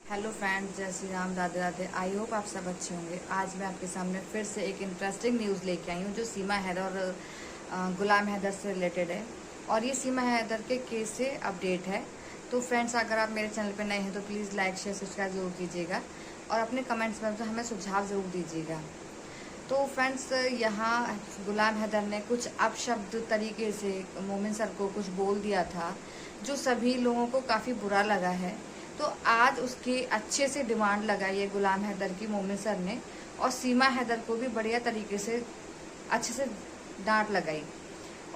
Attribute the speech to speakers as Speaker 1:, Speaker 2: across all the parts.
Speaker 1: Hello friends, जय Shri Ram, Radhe Radhe. I hope आप सब अच्छे होंगे। आज मैं आपके सामने फिर से एक इंटरेस्टिंग न्यूज़ लेके आई हूँ जो सीमा हैदर और गुलाम हैदर से रिलेटेड है। और ये सीमा हैदर के केस से अपडेट है। तो फ्रेंड्स, अगर आप मेरे चैनल पे नए हैं तो प्लीज़ लाइक शेयर सब्सक्राइब ज़रूर कीजिएगा और अपने कमेंट्स में हमें सुझाव ज़रूर दीजिएगा। तो फ्रेंड्स, यहाँ गुलाम हैदर ने कुछ अपशब्द तरीके से मोमिन सर को कुछ बोल दिया था जो सभी लोगों को काफ़ी बुरा लगा है। तो आज उसकी अच्छे से डिमांड लगाई है गुलाम हैदर की मोमिन सर ने, और सीमा हैदर को भी बढ़िया तरीके से अच्छे से डांट लगाई।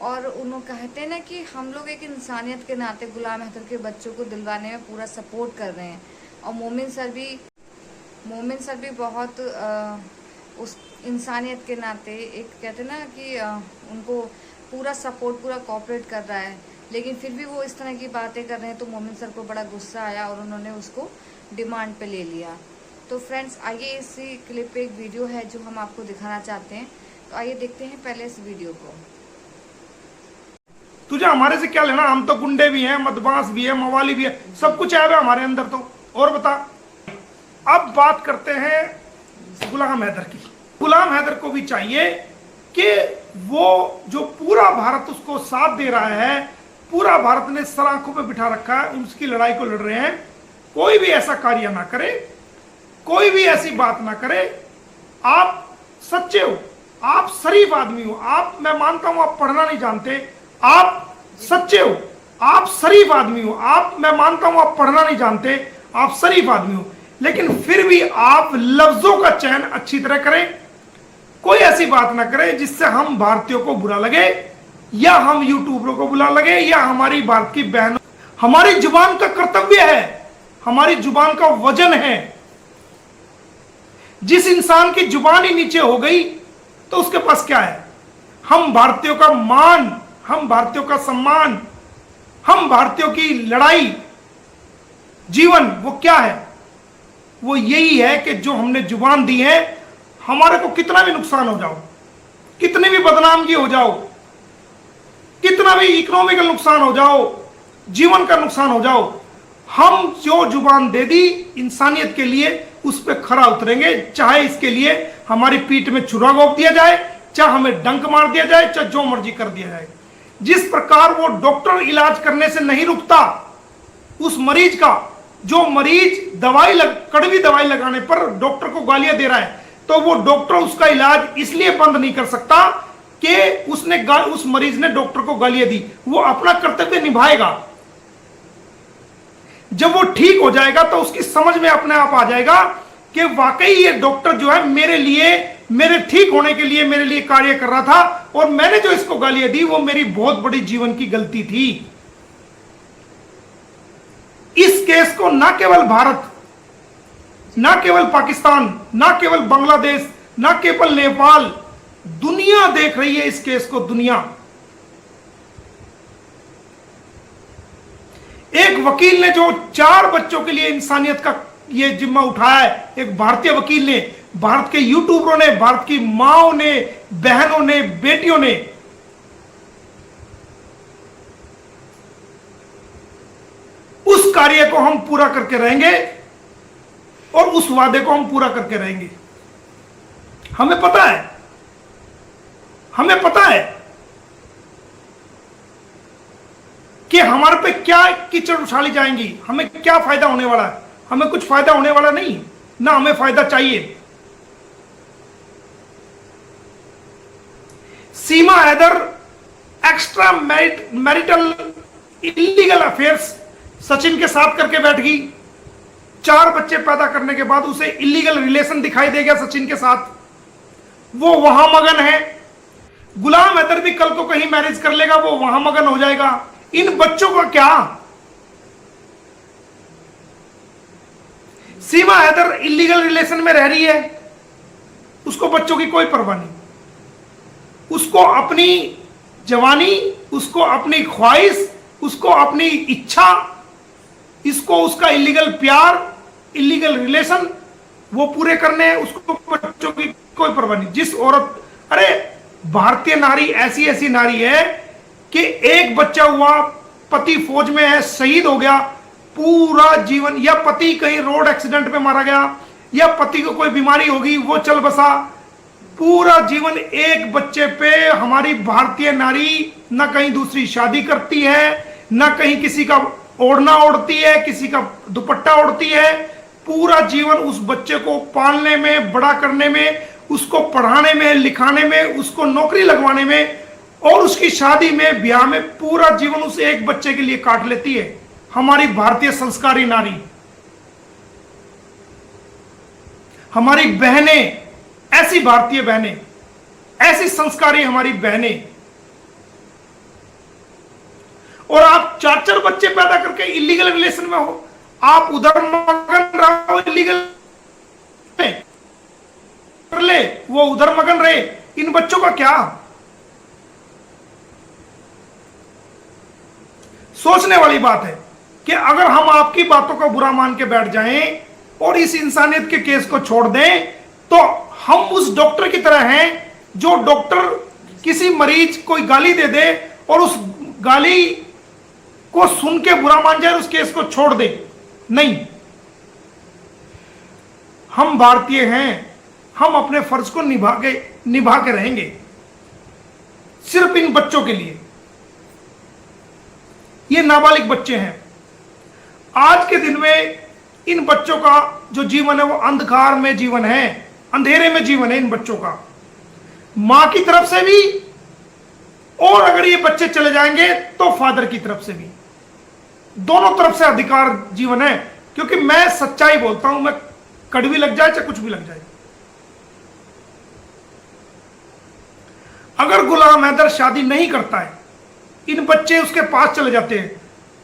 Speaker 1: और उन्होंने कहते हैं ना कि हम लोग एक इंसानियत के नाते गुलाम हैदर के बच्चों को दिलवाने में पूरा सपोर्ट कर रहे हैं। और मोमिन सर भी बहुत उस इंसानियत के नाते एक कहते ना कि उनको पूरा सपोर्ट, पूरा कोऑपरेट कर रहा है। लेकिन फिर भी वो इस तरह की बातें कर रहे हैं तो मोमिन सर को बड़ा गुस्सा आया और उन्होंने उसको डिमांड पे ले लिया। तो फ्रेंड्स, आइए इसी क्लिप पे एक वीडियो है जो हम आपको दिखाना चाहते हैं। तो आइए देखते हैं पहले इस वीडियो को।
Speaker 2: तुझे हमारे से क्या लेना? हम तो गुंडे भी हैं, मदमाश भी है, मवाली भी है, सब कुछ है हमारे अंदर। तो और बता। अब बात करते हैं गुलाम हैदर की। गुलाम हैदर को भी चाहिए कि वो जो पूरा भारत उसको साथ दे रहा है, पूरा भारत ने सर आंखों पे बिठा रखा है, उसकी लड़ाई को लड़ रहे हैं, कोई भी ऐसा कार्य ना करे, कोई भी ऐसी बात ना करे। आप सच्चे हो, आप शरीफ आदमी हो, आप, मैं मानता हूं आप पढ़ना नहीं जानते, आप सच्चे हो, आप शरीफ आदमी हो, आप, मैं मानता हूं आप पढ़ना नहीं जानते, आप शरीफ आदमी हो, लेकिन फिर भी आप लफ्जों का चयन अच्छी तरह करें। कोई ऐसी बात ना करें जिससे हम भारतीयों को बुरा लगे, या हम यूट्यूबरों को बुरा लगे, या हमारी भारत की बहनों। हमारी जुबान का कर्तव्य है, हमारी जुबान का वजन है। जिस इंसान की जुबान ही नीचे हो गई तो उसके पास क्या है? हम भारतीयों का मान, हम भारतीयों का सम्मान, हम भारतीयों की लड़ाई, जीवन, वो क्या है? वो यही है कि जो हमने जुबान दी है, हमारे को कितना भी नुकसान हो जाओ, कितनी भी बदनामगी हो जाओ, कितना भी इकोनॉमिकल नुकसान हो जाओ, जीवन का नुकसान हो जाओ, हम जो जुबान दे दी इंसानियत के लिए, उस पर खरा उतरेंगे। चाहे इसके लिए हमारी पीठ में छुरा घोंप दिया जाए, चाहे हमें डंक मार दिया जाए, चाहे जो मर्जी कर दिया जाए। जिस प्रकार वो डॉक्टर इलाज करने से नहीं रुकता उस मरीज का, जो मरीज कड़वी दवाई लगाने पर डॉक्टर को गालियां दे रहा है, तो वो डॉक्टर उसका इलाज इसलिए बंद नहीं कर सकता कि उस मरीज ने डॉक्टर को गालियां दी। वो अपना कर्तव्य निभाएगा। जब वो ठीक हो जाएगा तो उसकी समझ में अपने आप आ जाएगा कि वाकई ये डॉक्टर जो है मेरे लिए, मेरे ठीक होने के लिए मेरे लिए कार्य कर रहा था, और मैंने जो इसको गालियां दी वो मेरी बहुत बड़ी जीवन की गलती थी। इस केस को ना केवल भारत, ना केवल पाकिस्तान, ना केवल बांग्लादेश, ना केवल नेपाल, दुनिया देख रही है इस केस को। दुनिया, एक वकील ने जो 4 बच्चों के लिए इंसानियत का ये जिम्मा उठाया है, एक भारतीय वकील ने, भारत के यूट्यूबरों ने, भारत की माओं ने, बहनों ने, बेटियों ने, उस कार्य को हम पूरा करके रहेंगे और उस वादे को हम पूरा करके रहेंगे। हमें पता है, हमें पता है कि हमारे पे क्या कीचड़ उछाली जाएंगी, हमें क्या फायदा होने वाला है। हमें कुछ फायदा होने वाला नहीं, ना हमें फायदा चाहिए। Seema Haider extra marital illegal affairs Sachin के साथ करके बैठ गई। 4 बच्चे पैदा करने के बाद उसे इलीगल रिलेशन दिखाई दे गया सचिन के साथ, वो वहां मगन है। गुलाम हैदर भी कल को कहीं मैरिज कर लेगा, वो वहां मगन हो जाएगा। इन बच्चों का क्या? सीमा हैदर इलीगल रिलेशन में रह रही है, उसको बच्चों की कोई परवाह नहीं। उसको अपनी जवानी, उसको अपनी ख्वाहिश, उसको अपनी इच्छा, इसको उसका इलीगल प्यार, इलीगल रिलेशन वो पूरे करने हैं, उसको बच्चों की कोई परवाह नहीं। जिस औरत, अरे भारतीय नारी ऐसी नारी है कि एक बच्चा हुआ, पति फौज में है, शहीद हो गया, पूरा जीवन, या पति कहीं रोड एक्सीडेंट में मारा गया, या पति को कोई बीमारी होगी वो चल बसा, पूरा जीवन एक बच्चे पे हमारी भारतीय नारी न कहीं दूसरी शादी करती है, न कहीं किसी का ओढ़ना ओढ़ती है, किसी का दुपट्टा ओढ़ती है। पूरा जीवन उस बच्चे को पालने में, बड़ा करने में, उसको पढ़ाने में, लिखाने में, उसको नौकरी लगवाने में और उसकी शादी में, ब्याह में पूरा जीवन उस एक बच्चे के लिए काट लेती है हमारी भारतीय संस्कारी नारी। हमारी बहनें, ऐसी भारतीय बहनें, ऐसी संस्कारी हमारी बहनें, और आप 4-4 बच्चे पैदा करके इलीगल रिलेशन में हो, आप उधर मगन रहो इलीगल में, कर ले वो उधर मगन रहे, इन बच्चों का क्या? सोचने वाली बात है कि अगर हम आपकी बातों को बुरा मान के बैठ जाएं और इस इंसानियत के केस को छोड़ दें, तो हम उस डॉक्टर की तरह हैं जो डॉक्टर किसी मरीज कोई गाली दे दे और उस गाली को सुन के बुरा मान जाए और उस केस को छोड़ दे। नहीं, हम भारतीय हैं, हम अपने फर्ज को निभा के रहेंगे सिर्फ इन बच्चों के लिए। ये नाबालिग बच्चे हैं। आज के दिन में इन बच्चों का जो जीवन है वो अंधकार में जीवन है, अंधेरे में जीवन है इन बच्चों का, मां की तरफ से भी, और अगर ये बच्चे चले जाएंगे तो फादर की तरफ से भी, दोनों तरफ से अधिकार जीवन है। क्योंकि मैं सच्चाई बोलता हूं, मैं कड़वी लग जाए चाहे कुछ भी लग जाए। अगर गुलाम हैदर शादी नहीं करता है, इन बच्चे उसके पास चले जाते हैं,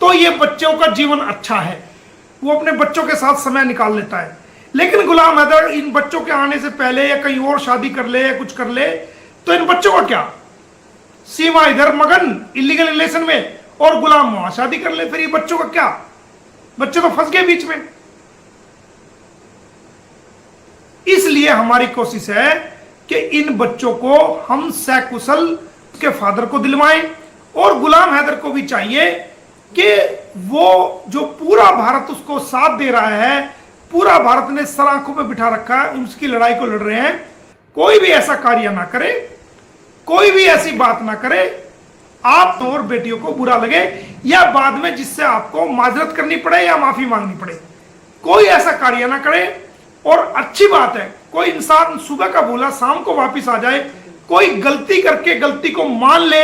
Speaker 2: तो ये बच्चों का जीवन अच्छा है, वो अपने बच्चों के साथ समय निकाल लेता है। लेकिन गुलाम हैदर इन बच्चों के आने से पहले या कहीं और शादी कर ले या कुछ कर ले, तो इन बच्चों का क्या? सीमा इधर मगन इलीगल रिलेशन में और गुलाम वहां शादी कर ले, फिर ये बच्चों का क्या? बच्चे तो फंस गए बीच में। इसलिए हमारी कोशिश है कि इन बच्चों को हम सकुशल के फादर को दिलवाएं, और गुलाम हैदर को भी चाहिए कि वो जो पूरा भारत उसको साथ दे रहा है, पूरा भारत ने सर आंखों पे बिठा रखा है, उसकी लड़ाई को लड़ रहे हैं, कोई भी ऐसा कार्य ना करे, कोई भी ऐसी बात ना करे आप और बेटियों को बुरा लगे, या बाद में जिससे आपको माजरत करनी पड़े या माफी मांगनी पड़े, कोई ऐसा कार्य ना करे। और अच्छी बात है, कोई इंसान सुबह का भूला शाम को वापस आ जाए, कोई गलती करके गलती को मान ले,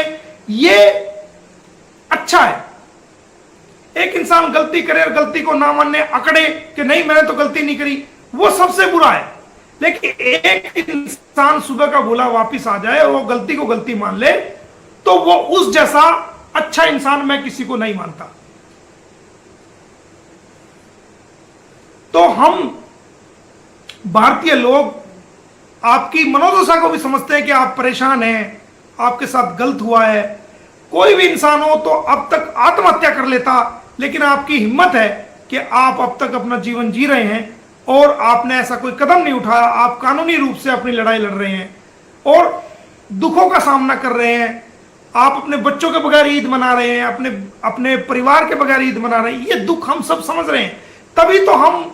Speaker 2: ये अच्छा है। एक इंसान गलती करे और गलती को ना मानने अकड़े कि नहीं मैंने तो गलती नहीं करी, वो सबसे बुरा है। लेकिन एक इंसान सुबह का भूला वापस आ जाए और वो गलती को गलती मान ले, तो वो उस जैसा अच्छा इंसान मैं किसी को नहीं मानता। तो हम भारतीय लोग आपकी मनोदशा को भी समझते हैं कि आप परेशान हैं, आपके साथ गलत हुआ है। कोई भी इंसान हो तो अब तक आत्महत्या कर लेता, लेकिन आपकी हिम्मत है कि आप अब तक अपना जीवन जी रहे हैं और आपने ऐसा कोई कदम नहीं उठाया। आप कानूनी रूप से अपनी लड़ाई लड़ रहे हैं और दुखों का सामना कर रहे हैं। आप अपने बच्चों के बगैर ईद मना रहे हैं, अपने परिवार के बगैर ईद मना रहे हैं। ये दुख हम सब समझ रहे हैं, तभी तो हम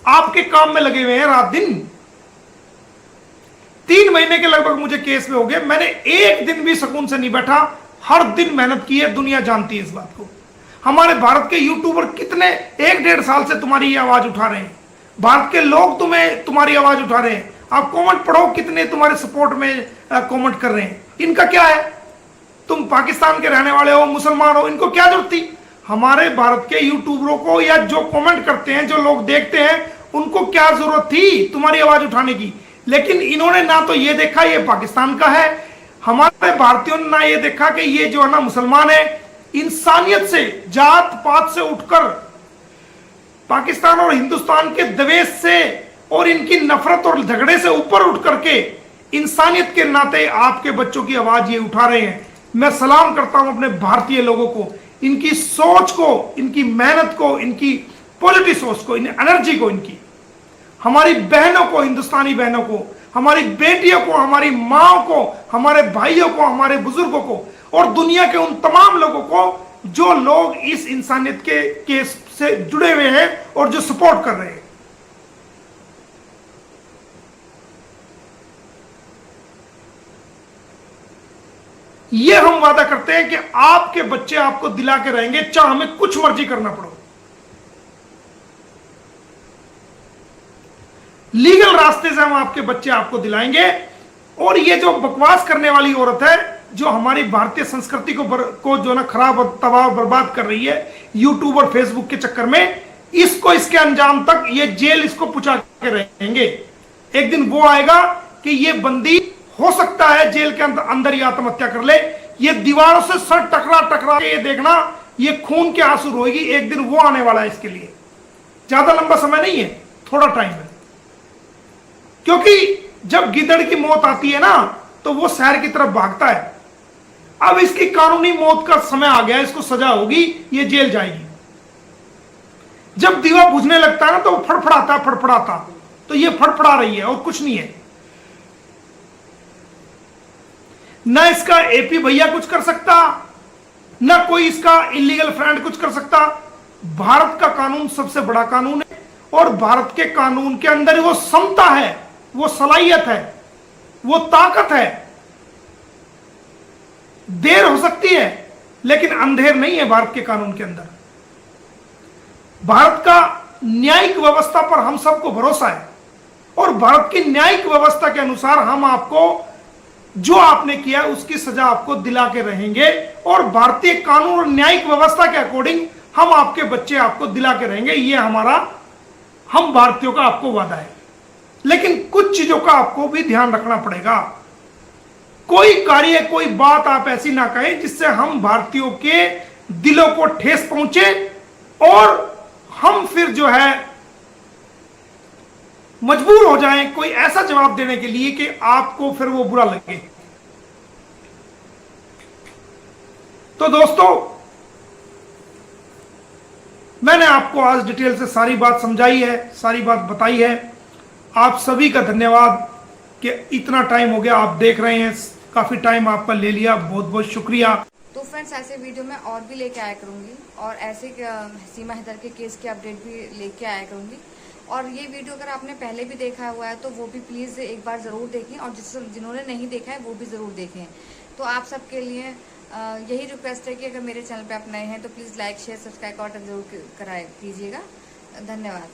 Speaker 2: आपके काम में लगे हुए हैं रात दिन। 3 महीने के लगभग मुझे केस में हो गए, मैंने एक दिन भी सुकून से नहीं बैठा, हर दिन मेहनत की है, दुनिया जानती है इस बात को। हमारे भारत के यूट्यूबर कितने 1-1.5 साल से तुम्हारी आवाज उठा रहे हैं, भारत के लोग तुम्हारी आवाज उठा रहे हैं। आप कमेंट पढ़ो, कितने तुम्हारे सपोर्ट में कमेंट कर रहे हैं। इनका क्या है? तुम पाकिस्तान के रहने वाले हो, मुसलमान हो, इनको क्या जरूरत थी? हमारे भारत के यूट्यूबरों को या जो कमेंट करते हैं, जो लोग देखते हैं, उनको क्या जरूरत थी तुम्हारी आवाज उठाने की? लेकिन इन्होंने ना तो ये देखा ये पाकिस्तान का है, हमारे भारतीयों ने ना ये देखा कि ये जो है ना मुसलमान है। इंसानियत से, जात पात से उठकर, पाकिस्तान और हिंदुस्तान के द्वेष से और इनकी नफरत और झगड़े से ऊपर उठ करके इंसानियत के नाते आपके बच्चों की आवाज ये उठा रहे हैं। मैं सलाम करता हूं अपने भारतीय लोगों को, इनकी सोच को, इनकी मेहनत को, इनकी पॉलिटिक सोच को, इन एनर्जी को, इनकी हमारी बहनों को, हिंदुस्तानी बहनों को, हमारी बेटियों को, हमारी माओ को, हमारे भाइयों को, हमारे बुजुर्गों को और दुनिया के उन तमाम लोगों को जो लोग इस इंसानियत के केस से जुड़े हुए हैं और जो सपोर्ट कर रहे हैं। ये हम वादा करते हैं कि आपके बच्चे आपको दिला के रहेंगे, चाहे हमें कुछ मर्जी करना पड़ो। लीगल रास्ते से हम आपके बच्चे आपको दिलाएंगे। और ये जो बकवास करने वाली औरत है, जो हमारी भारतीय संस्कृति को जो ना खराब और तबाह बर्बाद कर रही है यूट्यूब और फेसबुक के चक्कर में, इसको इसके अंजाम तक ये जेल इसको पहुंचा के रहेंगे। एक दिन वो आएगा कि ये बंदी हो सकता है जेल के अंदर ही आत्महत्या कर ले। ये दीवारों से सर टकरा टकरा के, ये देखना, ये खून के आंसू रोएगी। एक दिन वो आने वाला है इसके लिए। ज्यादा लंबा समय नहीं है, थोड़ा टाइम है। क्योंकि जब गिदड़ की मौत आती है ना, तो वो शहर की तरफ भागता है। अब इसकी कानूनी मौत का समय आ गया, इसको सजा होगी, ये जेल जाएगी। जब दीवा बुझने लगता है ना, तो वो फड़फड़ाता फड़फड़ाता, तो ये फड़फड़ा रही है और कुछ नहीं है। ना इसका एपी भैया कुछ कर सकता, ना कोई इसका इलीगल फ्रेंड कुछ कर सकता। भारत का कानून सबसे बड़ा कानून है और भारत के कानून के अंदर वो समता है, वो सलाहियत है, वो ताकत है। देर हो सकती है लेकिन अंधेर नहीं है भारत के कानून के अंदर। भारत का न्यायिक व्यवस्था पर हम सबको भरोसा है और भारत की न्यायिक व्यवस्था के अनुसार हम आपको जो आपने किया उसकी सजा आपको दिला के रहेंगे। और भारतीय कानून और न्यायिक व्यवस्था के अकॉर्डिंग हम आपके बच्चे आपको दिला के रहेंगे। ये हमारा, हम भारतीयों का आपको वादा है। लेकिन कुछ चीजों का आपको भी ध्यान रखना पड़ेगा। कोई कार्य, कोई बात आप ऐसी ना कहें जिससे हम भारतीयों के दिलों को ठेस पहुंचे और हम फिर जो है मजबूर हो जाएं कोई ऐसा जवाब देने के लिए कि आपको फिर वो बुरा लगे। तो दोस्तों, मैंने आपको आज डिटेल से सारी बात समझाई है, सारी बात बताई है। आप सभी का धन्यवाद कि इतना टाइम हो गया आप देख रहे हैं, काफी टाइम आपका ले लिया, बहुत बहुत शुक्रिया।
Speaker 1: तो फ्रेंड्स, ऐसे वीडियो मैं और भी लेके आया करूंगी और ऐसे सीमा हैदर के केस की अपडेट भी लेके आया करूंगी। और ये वीडियो अगर आपने पहले भी देखा हुआ है तो वो भी प्लीज़ एक बार ज़रूर देखें, और जिन्होंने नहीं देखा है वो भी ज़रूर देखें। तो आप सबके लिए यही रिक्वेस्ट है कि अगर मेरे चैनल पे आप नए हैं तो प्लीज़ लाइक शेयर सब्सक्राइब और जरूर कीजिएगा। धन्यवाद।